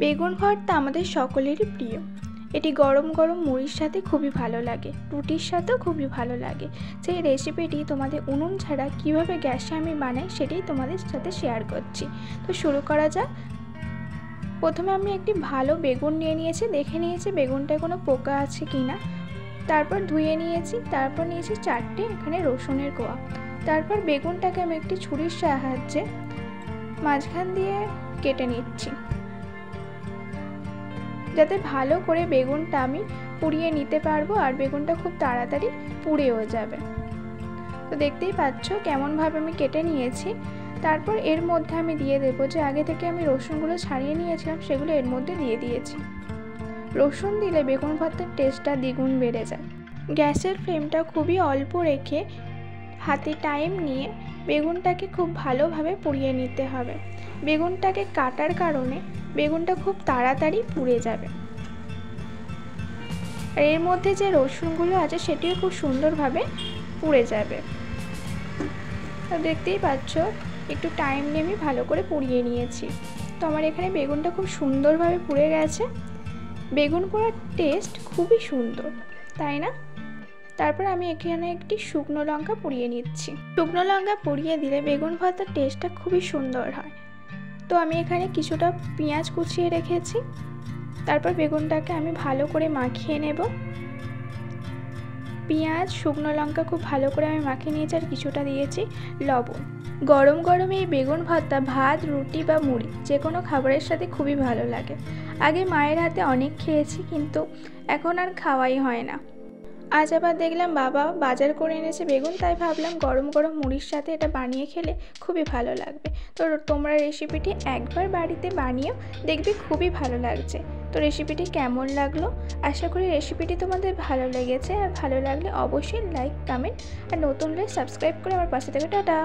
বেগুন ভর্তা আমাদের সকলেরই প্রিয়। এটি গরম গরম মুড়ির সাথে খুবই ভালো লাগে, রুটির সাথেও খুবই ভালো লাগে। সেই রেসিপিটি তোমাদের উনুন ছাড়া কিভাবে গ্যাসে আমি বানাই সেটাই তোমাদের সাথে শেয়ার করছি। তো শুরু করা যাক। প্রথমে আমি একটি ভালো বেগুন নিয়ে নিয়েছি, দেখে নিয়েছি বেগুনটায় কোনো পোকা আছে কিনা। তারপর ধুয়ে নিয়েছি, তারপর নিয়েছি 4টে এখানে রসুনের কোয়া। তারপর বেগুনটাকে আমি একটি ছুরির সাহায্যে মাঝখান দিয়ে কেটে নিচ্ছি, যাতে ভালো করে বেগুনটা আমি পুড়িয়ে নিতে পারবো আর বেগুনটা খুব তাড়াতাড়ি পুড়েও যাবে। তো দেখতেই পাচ্ছ কেমনভাবে আমি কেটে নিয়েছি। তারপর এর মধ্যে আমি দিয়ে দেবো যে আগে থেকে আমি রসুনগুলো ছাড়িয়ে নিয়েছিলাম, সেগুলো এর মধ্যে দিয়ে দিয়েছি। রসুন দিলে বেগুন ভর্তার টেস্টটা দ্বিগুণ বেড়ে যায়। গ্যাসের ফ্লেমটা খুবই অল্প রেখে হাতে টাইম নিয়ে বেগুনটাকে খুব ভালোভাবে পুড়িয়ে নিতে হবে। বেগুনটাকে কাটার কারণে বেগুনটা খুব তাড়াতাড়ি পুড়ে যাবে। আর এর মধ্যে যে রসুনগুলো আছে সেটিও খুব সুন্দরভাবে পুড়ে যাবে। তো দেখতেই পাচ্ছ একটু টাইম নিয়ে আমি ভালো করে পুড়িয়ে নিয়েছি। তো আমার এখানে বেগুনটা খুব সুন্দরভাবে পুড়ে গেছে। বেগুন পোড়ার টেস্ট খুবই সুন্দর, তাই না? তারপর আমি এখানে একটি শুকনো লঙ্কা পুড়িয়ে নিচ্ছি। শুকনো লঙ্কা পুড়িয়ে দিলে বেগুন ভর্তার টেস্টটা খুবই সুন্দর হয়। তো আমি এখানে কিছুটা পেঁয়াজ কুচিয়ে রেখেছি। তারপর বেগুনটাকে আমি ভালো করে মাখিয়ে নেব। পেঁয়াজ শুকনো লঙ্কা খুব ভালো করে আমি মাখিয়ে নিয়েছি, আর কিছুটা দিয়েছি লবণ। গরম গরম এই বেগুন ভর্তা ভাত, রুটি বা মুড়ি যে কোনো খাবারের সাথে খুবই ভালো লাগে। আগে মায়ের হাতে অনেক খেয়েছি, কিন্তু এখন আর খাওয়াই হয় না। আজ আবার দেখলাম বাবা বাজার করে এনেছে বেগুন, তাই ভাবলাম গরম গরম মুড়ির সাথে এটা বানিয়ে খেলে খুবই ভালো লাগবে। তো তোমরা রেসিপিটি একবার বাড়িতে বানিয়েও দেখবে খুবই ভালো লাগছে। তো রেসিপিটি কেমন লাগলো? আশা করি রেসিপিটি তোমাদের ভালো লেগেছে, আর ভালো লাগলে অবশ্যই লাইক, কমেন্ট আর নতুন হলে সাবস্ক্রাইব করে আমার পাশে থেকে। টাটা।